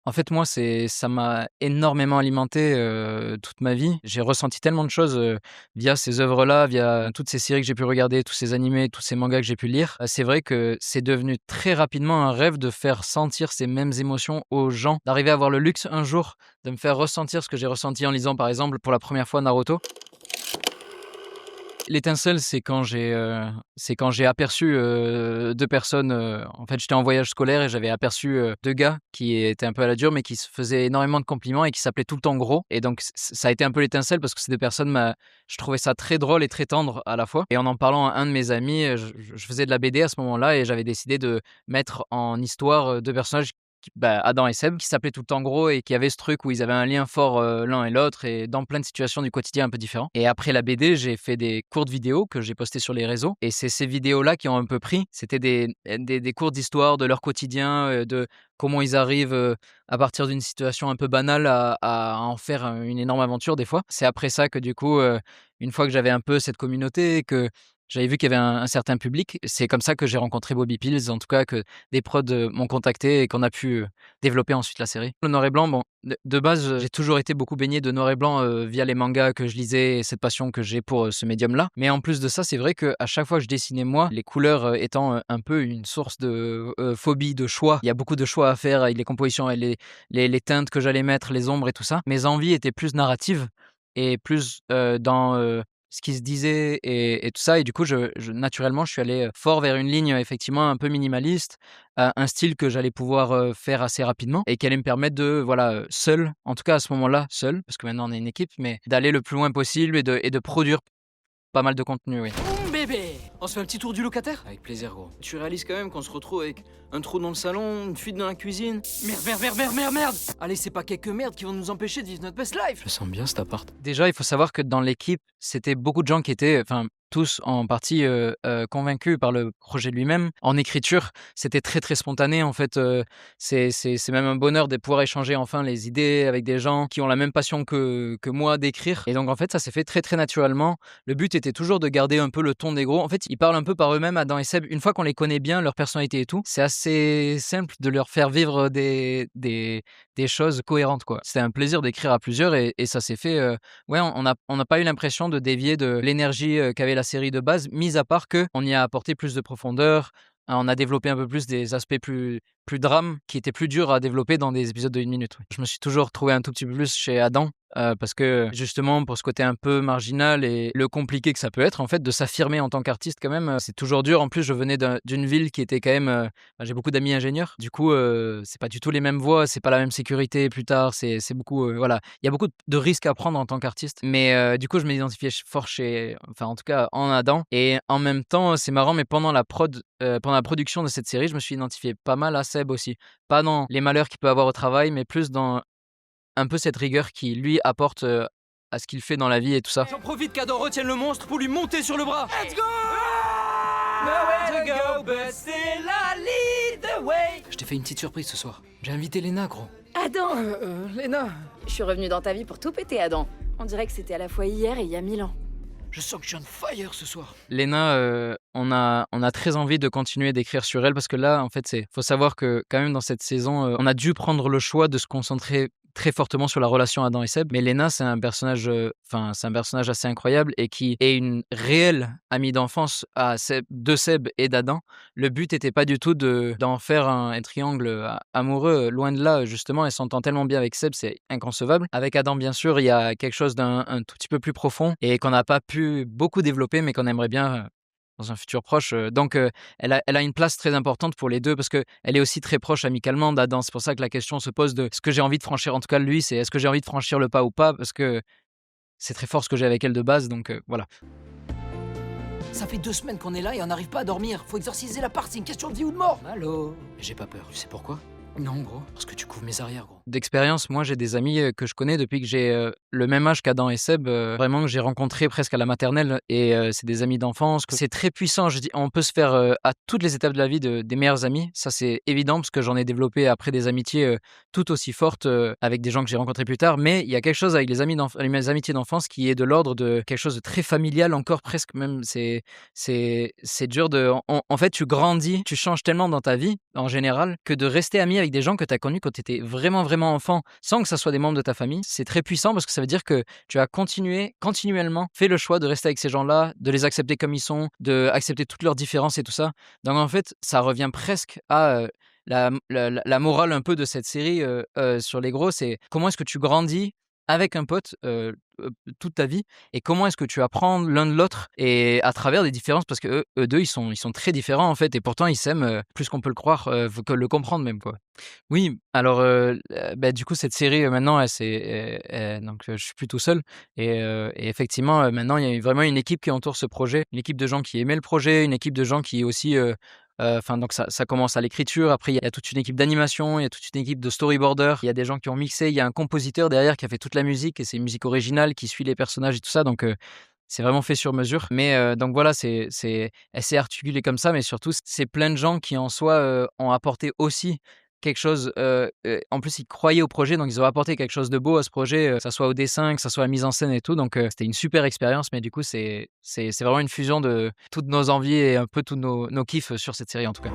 En fait, moi, ça m'a énormément alimenté, toute ma vie. J'ai ressenti tellement de choses, via ces œuvres-là, via toutes ces séries que j'ai pu regarder, tous ces animés, tous ces mangas que j'ai pu lire. C'est vrai que c'est devenu très rapidement un rêve de faire sentir ces mêmes émotions aux gens, d'arriver à avoir le luxe un jour de me faire ressentir ce que j'ai ressenti en lisant, par exemple, pour la première fois Naruto. L'étincelle, c'est quand j'ai aperçu, 2 personnes, en fait, j'étais en voyage scolaire et j'avais aperçu, 2 gars qui étaient un peu à la dure, mais qui se faisaient énormément de compliments et qui s'appelaient tout le temps Gros et donc ça a été un peu l'étincelle parce que ces 2 personnes je trouvais ça très drôle et très tendre à la fois et en parlant à un de mes amis, je faisais de la BD à ce moment-là et j'avais décidé de mettre en histoire, 2 personnages Adam et Seb, qui s'appelaient tout le temps Gros et qui avaient ce truc où ils avaient un lien fort, l'un et l'autre et dans plein de situations du quotidien un peu différents et après la BD, j'ai fait des courtes vidéos que j'ai postées sur les réseaux et c'est ces vidéos-là qui ont un peu pris. C'était des cours d'histoire de leur quotidien, de comment ils arrivent, à partir d'une situation un peu banale à en faire, une énorme aventure des fois. C'est après ça que du coup, une fois que j'avais un peu cette communauté et que j'avais vu qu'il y avait un certain public, c'est comme ça que j'ai rencontré Bobby Pills, en tout cas que des prods, m'ont contacté et qu'on a pu, développer ensuite la série. Le noir et blanc, bon, de base, j'ai toujours été beaucoup baigné de noir et blanc, via les mangas que je lisais et cette passion que j'ai pour, ce médium-là. Mais en plus de ça, c'est vrai qu'à chaque fois que je dessinais moi, les couleurs, étant, un peu une source de, phobie, de choix, il y a beaucoup de choix à faire avec les compositions et les teintes que j'allais mettre, les ombres et tout ça. Mes envies étaient plus narratives et plus, dans, ce qui se disait et tout ça et du coup je naturellement je suis allé, fort vers une ligne, effectivement un peu minimaliste, un style que j'allais pouvoir, faire assez rapidement et qui allait me permettre de voilà, seul, en tout cas à ce moment-là, seul, parce que maintenant on est une équipe, mais d'aller le plus loin possible et de produire pas mal de contenu, oui. Boum bébé! On se fait un petit tour du locataire? Avec plaisir gros. Tu réalises quand même qu'on se retrouve avec un trou dans le salon, une fuite dans la cuisine. Merde! Allez, c'est pas quelques merdes qui vont nous empêcher de vivre notre best life! Je le sens bien cet appart. Déjà, il faut savoir que dans l'équipe, c'était beaucoup de gens qui étaient, enfin tous en partie, convaincus par le projet lui-même. En écriture, c'était très, très spontané en fait, c'est même un bonheur de pouvoir échanger enfin les idées avec des gens qui ont la même passion que moi d'écrire et donc en fait, ça s'est fait très, très naturellement. Le but était toujours de garder un peu le ton des gros. En fait, ils parlent un peu par eux-mêmes, Adam et Seb. Une fois qu'on les connaît bien, leur personnalité et tout, c'est assez simple de leur faire vivre des choses cohérentes, quoi. C'était un plaisir d'écrire à plusieurs et ça s'est fait, ouais, on n'a pas eu l'impression de dévier de l'énergie, qu'avait la série de base, mis à part qu'on y a apporté plus de profondeur, on a développé un peu plus des aspects plus drame, qui étaient plus durs à développer dans des épisodes de 1 minute, ouais. Je me suis toujours trouvé un tout petit peu plus chez Adam, parce que justement pour ce côté un peu marginal et le compliqué que ça peut être en fait de s'affirmer en tant qu'artiste quand même, c'est toujours dur. En plus, je venais d'une ville qui était quand même, j'ai beaucoup d'amis ingénieurs. Du coup, c'est pas du tout les mêmes voies, c'est pas la même sécurité plus tard, c'est beaucoup, voilà. Il y a beaucoup de risques à prendre en tant qu'artiste. Mais, du coup, je m'identifiais fort chez enfin, en tout cas, en Adam et en même temps, c'est marrant, mais pendant la production de cette série, je me suis identifié pas mal à Seb aussi. Pas dans les malheurs qu'il peut avoir au travail, mais plus dans un peu cette rigueur qui lui apporte, à ce qu'il fait dans la vie et tout ça. J'en profite qu'Adam retienne le monstre pour lui monter sur le bras. Let's go! Nowhere to go, but still I lead the way. Je t'ai fait une petite surprise ce soir. J'ai invité Léna, gros. Adam, Léna. je suis revenue dans ta vie pour tout péter, Adam. On dirait que c'était à la fois hier et il y a 1000 ans. Je sens que je suis on fire ce soir. Léna, on a très envie de continuer d'écrire sur elle parce que là, en fait, faut savoir que quand même dans cette saison, on a dû prendre le choix de se concentrer très fortement sur la relation Adam et Seb. Mais Léna, c'est un personnage, c'est un personnage assez incroyable et qui est une réelle amie d'enfance de Seb et d'Adam. Le but était pas du tout d'en faire un triangle, amoureux, loin de là, justement, elle s'entend tellement bien avec Seb, c'est inconcevable. Avec Adam, bien sûr, il y a quelque chose d'un un tout petit peu plus profond et qu'on n'a pas pu beaucoup développer, mais qu'on aimerait bien, dans un futur proche, donc elle a une place très importante pour les 2 parce qu'elle est aussi très proche amicalement d'Adam. C'est pour ça que la question se pose de ce que j'ai envie de franchir, en tout cas lui, c'est est-ce que j'ai envie de franchir le pas ou pas? Parce que c'est très fort ce que j'ai avec elle de base, donc voilà. Ça fait 2 semaines qu'on est là et on n'arrive pas à dormir. Faut exorciser l'appart, c'est une question de vie ou de mort. Allô? Mais j'ai pas peur. Tu sais pourquoi? Non, gros. Parce que tu couvres mes arrières, gros. D'expérience, moi, j'ai des amis, que je connais depuis que j'ai, le même âge qu'Adam et Seb, vraiment que j'ai rencontrés presque à la maternelle et c'est des amis d'enfance, que c'est très puissant. Je dis on peut se faire, à toutes les étapes de la vie des meilleurs amis. Ça, c'est évident parce que j'en ai développé après des amitiés, tout aussi fortes, avec des gens que j'ai rencontrés plus tard. Mais il y a quelque chose avec mes amitiés d'enfance qui est de l'ordre de quelque chose de très familial encore presque même. C'est dur en fait, tu grandis, tu changes tellement dans ta vie, en général, que de rester ami avec des gens que tu as connus quand tu étais vraiment, vraiment vraiment enfant sans que ça soit des membres de ta famille, c'est très puissant parce que ça veut dire que tu as continuellement fait le choix de rester avec ces gens-là, de les accepter comme ils sont, d'accepter toutes leurs différences et tout ça. Donc en fait, ça revient presque à la morale un peu de cette série sur les gros, c'est comment est-ce que tu grandis avec un pote toute ta vie et comment est-ce que tu apprends l'un de l'autre et à travers des différences parce que eux deux ils sont très différents en fait et pourtant ils s'aiment plus qu'on peut le croire, que le comprendre même quoi. Oui, alors bah, du coup cette série maintenant donc je suis plus tout seul et effectivement maintenant il y a vraiment une équipe qui entoure ce projet, une équipe de gens qui aimaient le projet, une équipe de gens qui aussi enfin donc ça commence à l'écriture, après il y a toute une équipe d'animation, il y a toute une équipe de storyboarders, il y a des gens qui ont mixé, il y a un compositeur derrière qui a fait toute la musique et c'est une musique originale qui suit les personnages et tout ça donc c'est vraiment fait sur mesure. Mais donc voilà, c'est elle s'est articulée comme ça, mais surtout c'est plein de gens qui en soi, ont apporté aussi quelque chose, en plus ils croyaient au projet donc ils ont apporté quelque chose de beau à ce projet, que ça soit au dessin, que ça soit à la mise en scène et tout donc c'était une super expérience mais du coup c'est vraiment une fusion de toutes nos envies et un peu tous nos kiffs sur cette série en tout cas.